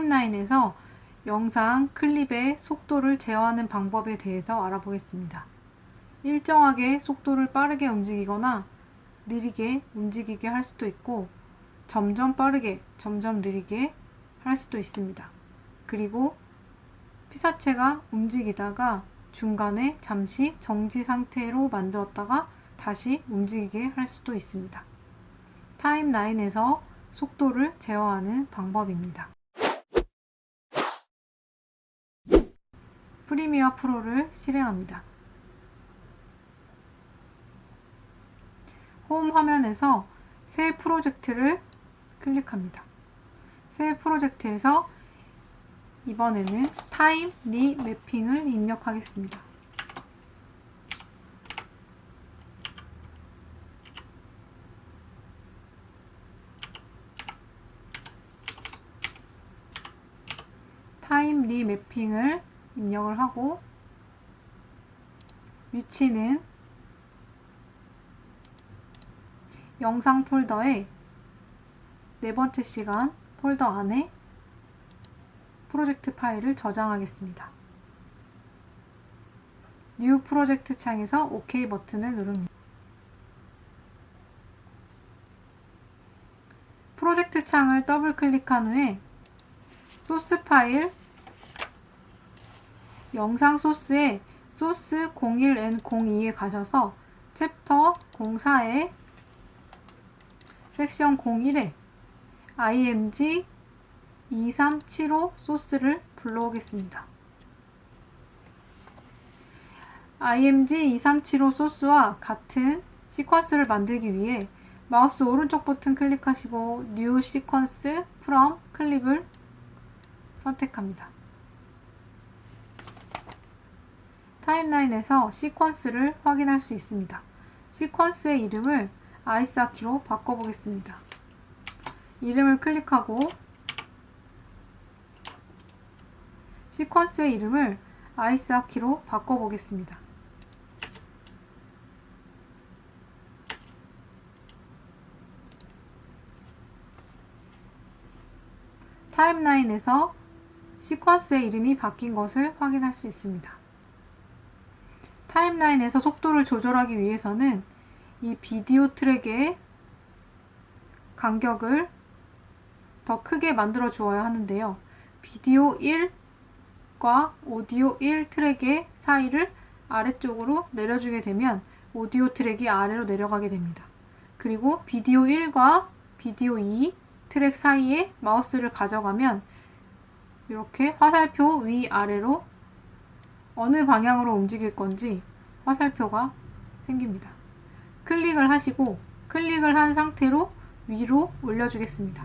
타임라인에서 영상 클립의 속도를 제어하는 방법에 대해서 알아보겠습니다. 일정하게 속도를 빠르게 움직이거나 느리게 움직이게 할 수도 있고 점점 빠르게, 점점 느리게 할 수도 있습니다. 그리고 피사체가 움직이다가 중간에 잠시 정지 상태로 만들었다가 다시 움직이게 할 수도 있습니다. 타임라인에서 속도를 제어하는 방법입니다. 프리미어 프로를 실행합니다. 홈 화면에서 새 프로젝트를 클릭합니다. 새 프로젝트에서 이번에는 타임 리매핑을 입력하겠습니다. 타임 리매핑을 입력을 하고 위치는 영상 폴더에 네 번째 시간 폴더 안에 프로젝트 파일을 저장하겠습니다. 뉴 프로젝트 창에서 OK 버튼을 누릅니다. 프로젝트 창을 더블 클릭한 후에 소스 파일 영상 소스에 소스 01N02에 가셔서 챕터 04에 섹션 01에 img 2375 소스를 불러오겠습니다. img 2375 소스와 같은 시퀀스를 만들기 위해 마우스 오른쪽 버튼 클릭하시고 New Sequence from 클립을 선택합니다. 타임라인에서 시퀀스를 확인할 수 있습니다. 시퀀스의 이름을 아이스하키로 바꿔보겠습니다. 이름을 클릭하고 시퀀스의 이름을 아이스하키로 바꿔보겠습니다. 타임라인에서 시퀀스의 이름이 바뀐 것을 확인할 수 있습니다. 타임라인에서 속도를 조절하기 위해서는 이 비디오 트랙의 간격을 더 크게 만들어 주어야 하는데요. 비디오 1과 오디오 1 트랙의 사이를 아래쪽으로 내려주게 되면 오디오 트랙이 아래로 내려가게 됩니다. 그리고 비디오 1과 비디오 2 트랙 사이에 마우스를 가져가면 이렇게 화살표 위아래로 어느 방향으로 움직일 건지 화살표가 생깁니다. 클릭을 하시고 클릭을 한 상태로 위로 올려주겠습니다.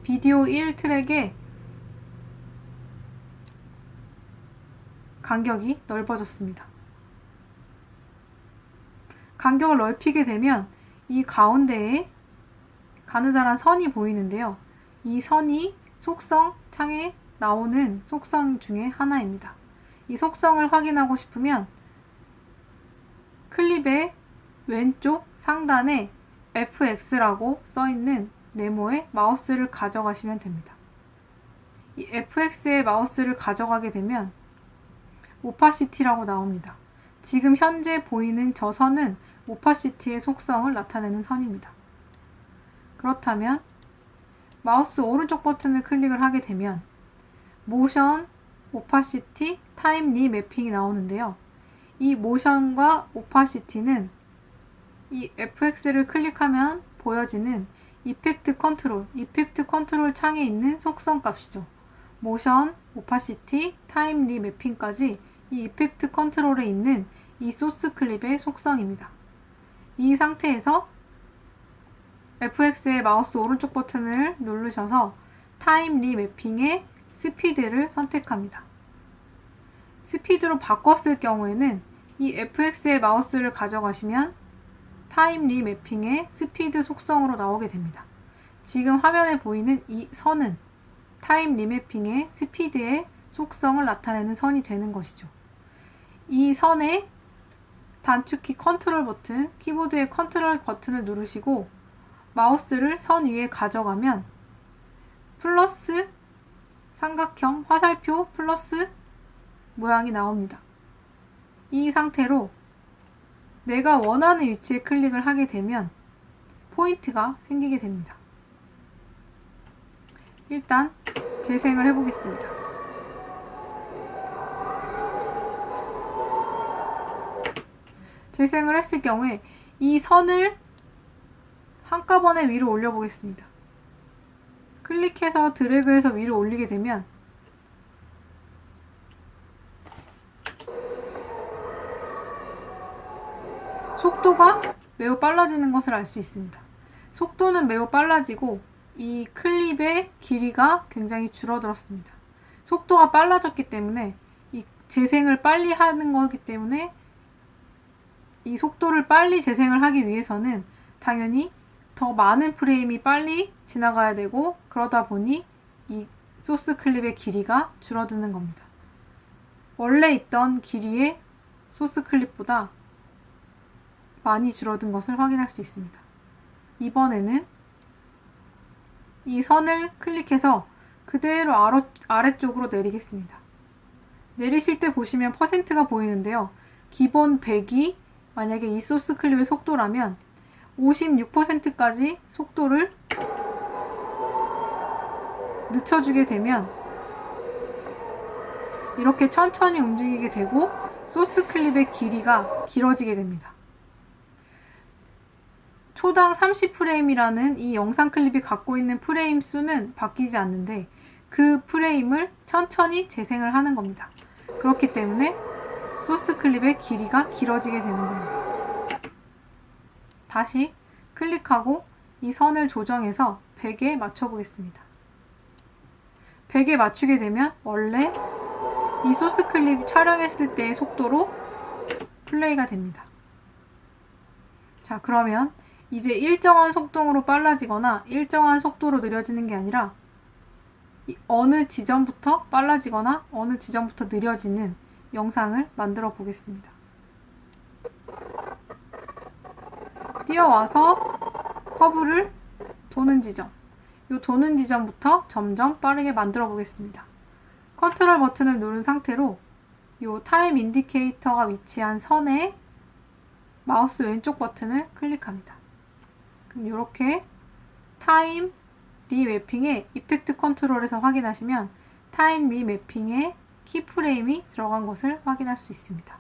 비디오 1 트랙의 간격이 넓어졌습니다. 간격을 넓히게 되면 이 가운데에 가느다란 선이 보이는데요. 이 선이 속성 창에 나오는 속성 중에 하나입니다. 이 속성을 확인하고 싶으면 클립의 왼쪽 상단에 FX라고 써있는 네모에 마우스를 가져가시면 됩니다. 이 FX에 마우스를 가져가게 되면 오파시티라고 나옵니다. 지금 현재 보이는 저 선은 오파시티의 속성을 나타내는 선입니다. 그렇다면 마우스 오른쪽 버튼을 클릭을 하게 되면 모션, 오파시티, 타임 리매핑이 나오는데요. 이 모션과 오파시티는 이 FX를 클릭하면 보여지는 이펙트 컨트롤 창에 있는 속성 값이죠. 모션, 오파시티, 타임 리매핑까지 이 이펙트 컨트롤에 있는 이 소스 클립의 속성입니다. 이 상태에서 FX의 마우스 오른쪽 버튼을 누르셔서 타임 리매핑의 스피드를 선택합니다. 스피드로 바꿨을 경우에는 이 FX의 마우스를 가져가시면 타임 리매핑의 스피드 속성으로 나오게 됩니다. 지금 화면에 보이는 이 선은 타임 리매핑의 스피드의 속성을 나타내는 선이 되는 것이죠. 이 선에 단축키 컨트롤 버튼, 키보드의 컨트롤 버튼을 누르시고 마우스를 선 위에 가져가면 플러스 삼각형 화살표 플러스 모양이 나옵니다. 이 상태로 내가 원하는 위치에 클릭을 하게 되면 포인트가 생기게 됩니다. 일단 재생을 해보겠습니다. 재생을 했을 경우에 이 선을 한꺼번에 위로 올려보겠습니다. 클릭해서 드래그해서 위로 올리게 되면 속도가 매우 빨라지는 것을 알 수 있습니다. 속도는 매우 빨라지고 이 클립의 길이가 굉장히 줄어들었습니다. 속도가 빨라졌기 때문에 이 재생을 빨리 하는 거기 때문에 이 속도를 빨리 재생을 하기 위해서는 당연히 더 많은 프레임이 빨리 지나가야 되고 그러다 보니 이 소스 클립의 길이가 줄어드는 겁니다. 원래 있던 길이의 소스 클립보다 많이 줄어든 것을 확인할 수 있습니다. 이번에는 이 선을 클릭해서 그대로 아래쪽으로 내리겠습니다. 내리실 때 보시면 퍼센트가 보이는데요. 기본 100이 만약에 이 소스 클립의 속도라면 56%까지 속도를 늦춰주게 되면 이렇게 천천히 움직이게 되고 소스 클립의 길이가 길어지게 됩니다. 초당 30프레임이라는 이 영상 클립이 갖고 있는 프레임 수는 바뀌지 않는데 그 프레임을 천천히 재생을 하는 겁니다. 그렇기 때문에 소스 클립의 길이가 길어지게 되는 겁니다. 다시 클릭하고 이 선을 조정해서 100에 맞춰 보겠습니다. 100에 맞추게 되면 원래 이 소스 클립 촬영했을 때의 속도로 플레이가 됩니다. 자, 그러면 이제 일정한 속도로 빨라지거나 일정한 속도로 느려지는 게 아니라 어느 지점부터 빨라지거나 어느 지점부터 느려지는 영상을 만들어 보겠습니다. 뛰어와서 커브를 도는 지점, 이 도는 지점부터 점점 빠르게 만들어 보겠습니다. 컨트롤 버튼을 누른 상태로 이 타임 인디케이터가 위치한 선에 마우스 왼쪽 버튼을 클릭합니다. 그럼 이렇게 타임 리매핑의 이펙트 컨트롤에서 확인하시면 타임 리매핑에 키프레임이 들어간 것을 확인할 수 있습니다.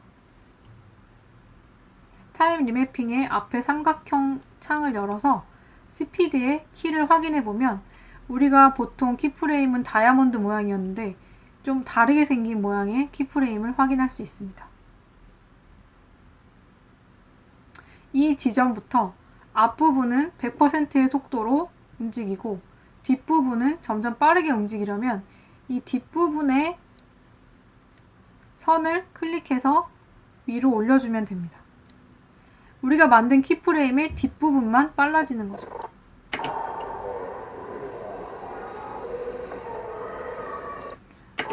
타임 리매핑의 앞에 삼각형 창을 열어서 스피드의 키를 확인해 보면 우리가 보통 키프레임은 다이아몬드 모양이었는데 좀 다르게 생긴 모양의 키프레임을 확인할 수 있습니다. 이 지점부터 앞부분은 100%의 속도로 움직이고 뒷부분은 점점 빠르게 움직이려면 이 뒷부분의 선을 클릭해서 위로 올려주면 됩니다. 우리가 만든 키프레임의 뒷부분만 빨라지는 거죠.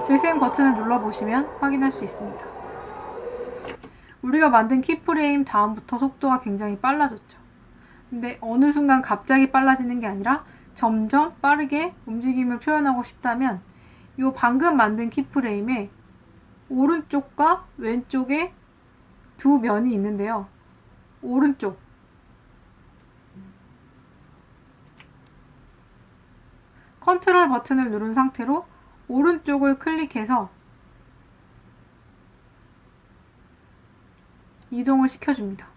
재생 버튼을 눌러보시면 확인할 수 있습니다. 우리가 만든 키프레임 다음부터 속도가 굉장히 빨라졌죠. 근데 어느 순간 갑자기 빨라지는 게 아니라 점점 빠르게 움직임을 표현하고 싶다면 이 방금 만든 키프레임에 오른쪽과 왼쪽에 두 면이 있는데요. 오른쪽 컨트롤 버튼을 누른 상태로 오른쪽을 클릭해서 이동을 시켜줍니다.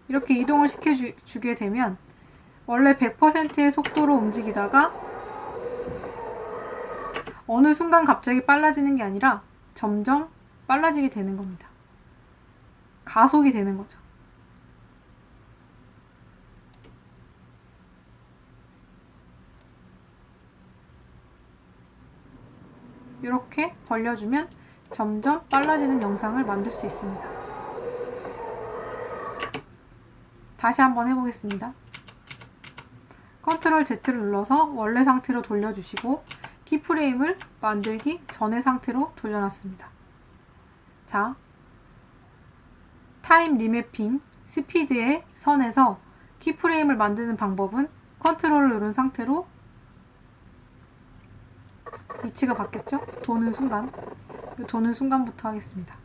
이렇게 이동을 시켜주게 되면 원래 100%의 속도로 움직이다가 어느 순간 갑자기 빨라지는 게 아니라 점점 빨라지게 되는 겁니다. 가속이 되는 거죠. 이렇게 벌려주면 점점 빨라지는 영상을 만들 수 있습니다. 다시 한번 해보겠습니다. 컨트롤 Z를 눌러서 원래 상태로 돌려주시고 키프레임을 만들기 전의 상태로 돌려놨습니다. 자, 타임 리매핑 스피드의 선에서 키프레임을 만드는 방법은 컨트롤을 누른 상태로 위치가 바뀌었죠? 도는 순간. 도는 순간부터 하겠습니다.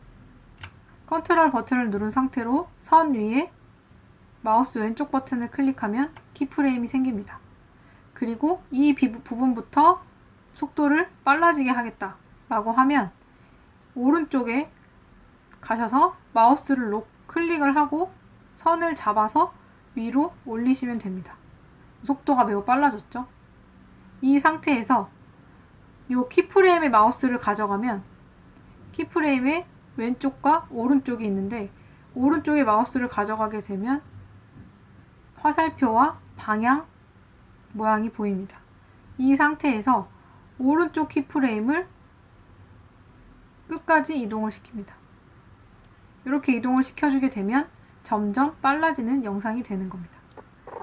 컨트롤 버튼을 누른 상태로 선 위에 마우스 왼쪽 버튼을 클릭하면 키프레임이 생깁니다. 그리고 이 부분부터 속도를 빨라지게 하겠다 라고 하면 오른쪽에 가셔서 마우스를 클릭을 하고 선을 잡아서 위로 올리시면 됩니다. 속도가 매우 빨라졌죠? 이 상태에서 이 키프레임의 마우스를 가져가면 키프레임의 왼쪽과 오른쪽이 있는데 오른쪽에 마우스를 가져가게 되면 화살표와 방향 모양이 보입니다. 이 상태에서 오른쪽 키프레임을 끝까지 이동을 시킵니다. 이렇게 이동을 시켜주게 되면 점점 빨라지는 영상이 되는 겁니다.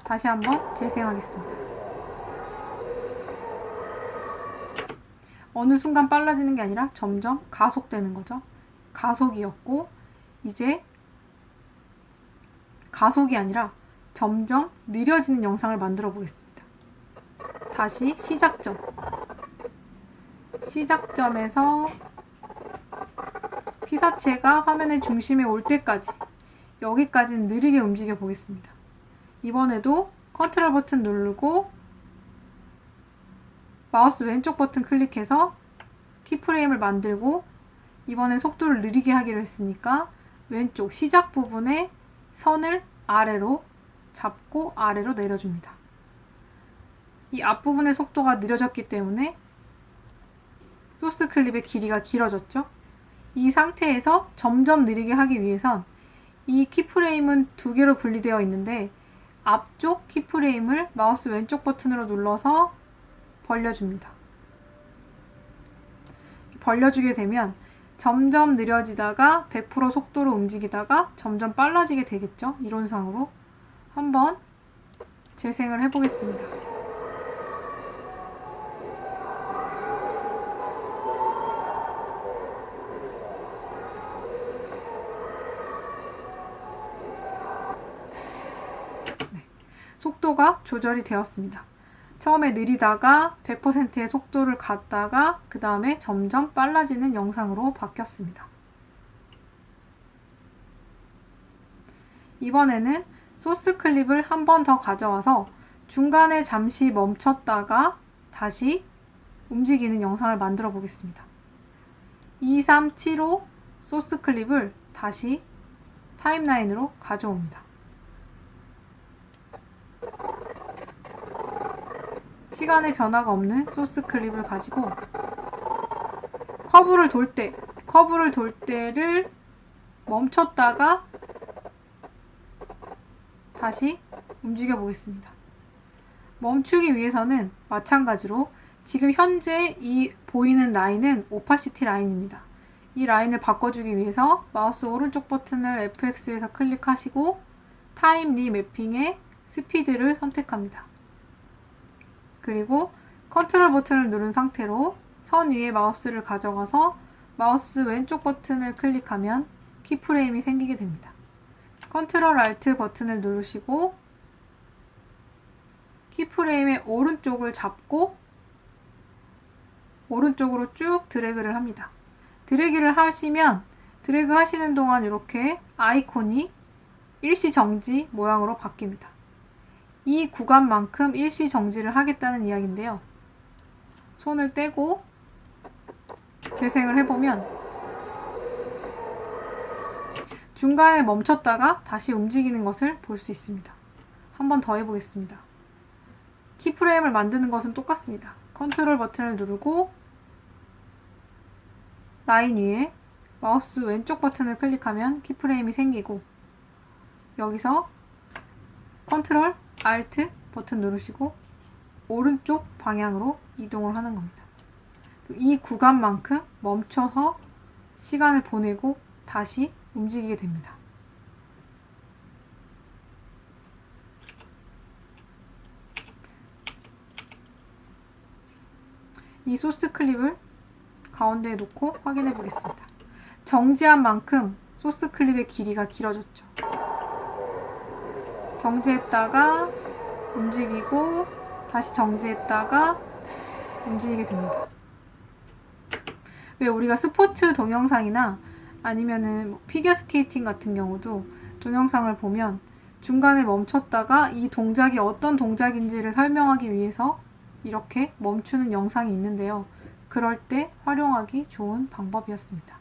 다시 한번 재생하겠습니다. 어느 순간 빨라지는 게 아니라 점점 가속되는 거죠. 가속이었고 이제 가속이 아니라 점점 느려지는 영상을 만들어 보겠습니다. 다시 시작점. 시작점에서 피사체가 화면의 중심에 올 때까지 여기까지는 느리게 움직여 보겠습니다. 이번에도 컨트롤 버튼 누르고 마우스 왼쪽 버튼 클릭해서 키프레임을 만들고 이번엔 속도를 느리게 하기로 했으니까 왼쪽 시작 부분에 선을 아래로 잡고 아래로 내려줍니다. 이 앞부분의 속도가 느려졌기 때문에 소스 클립의 길이가 길어졌죠. 이 상태에서 점점 느리게 하기 위해선 이 키프레임은 두 개로 분리되어 있는데 앞쪽 키프레임을 마우스 왼쪽 버튼으로 눌러서 벌려줍니다. 벌려주게 되면 점점 느려지다가 100% 속도로 움직이다가 점점 빨라지게 되겠죠. 이론상으로. 한번 재생을 해보겠습니다. 속도가 조절이 되었습니다. 처음에 느리다가 100%의 속도를 갔다가 그 다음에 점점 빨라지는 영상으로 바뀌었습니다. 이번에는 소스 클립을 한 번 더 가져와서 중간에 잠시 멈췄다가 다시 움직이는 영상을 만들어 보겠습니다. 2375 소스 클립을 다시 타임라인으로 가져옵니다. 시간의 변화가 없는 소스 클립을 가지고 커브를 돌 때를 멈췄다가 다시 움직여 보겠습니다. 멈추기 위해서는 마찬가지로 지금 현재 이 보이는 라인은 오파시티 라인입니다. 이 라인을 바꿔주기 위해서 마우스 오른쪽 버튼을 FX에서 클릭하시고 타임 리매핑의 스피드를 선택합니다. 그리고 컨트롤 버튼을 누른 상태로 선 위에 마우스를 가져가서 마우스 왼쪽 버튼을 클릭하면 키프레임이 생기게 됩니다. 컨트롤 알트 버튼을 누르시고 키프레임의 오른쪽을 잡고 오른쪽으로 쭉 드래그를 합니다. 드래그를 하시면 드래그 하시는 동안 이렇게 아이콘이 일시정지 모양으로 바뀝니다. 이 구간만큼 일시정지를 하겠다는 이야기인데요. 손을 떼고 재생을 해보면 중간에 멈췄다가 다시 움직이는 것을 볼 수 있습니다. 한 번 더 해보겠습니다. 키프레임을 만드는 것은 똑같습니다. 컨트롤 버튼을 누르고 라인 위에 마우스 왼쪽 버튼을 클릭하면 키프레임이 생기고 여기서 컨트롤 알트 버튼 누르시고 오른쪽 방향으로 이동을 하는 겁니다. 이 구간만큼 멈춰서 시간을 보내고 다시 움직이게 됩니다. 이 소스 클립을 가운데에 놓고 확인해 보겠습니다. 정지한 만큼 소스 클립의 길이가 길어졌죠. 정지했다가 움직이고 다시 정지했다가 움직이게 됩니다. 왜 우리가 스포츠 동영상이나 아니면은 뭐 피겨스케이팅 같은 경우도 동영상을 보면 중간에 멈췄다가 이 동작이 어떤 동작인지를 설명하기 위해서 이렇게 멈추는 영상이 있는데요. 그럴 때 활용하기 좋은 방법이었습니다.